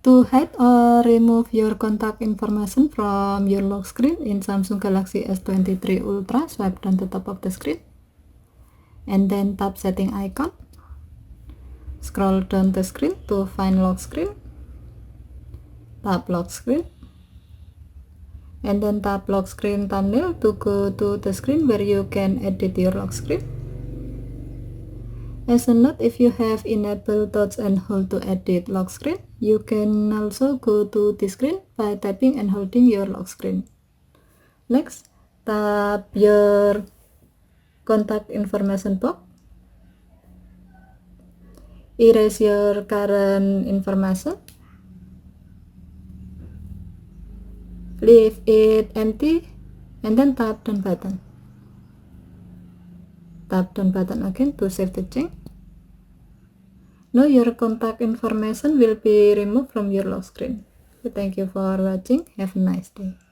To hide or remove your contact information from your lock screen in Samsung Galaxy S23 Ultra, swipe down the top of the screen and then tap setting icon. Scroll down the screen to find lock screen, tap lock screen, and then tap lock screen thumbnail to go to the screen where you can edit your lock screen. As a note, if you have enabled touch and hold to edit lock screen, you can also go to the screen by tapping and holding your lock screen. Next, tap your contact information box. Erase your current information. Leave it empty and then tap done button. Tap done button again to save the change. Now your contact information will be removed from your lock screen. Thank you for watching. Have a nice day.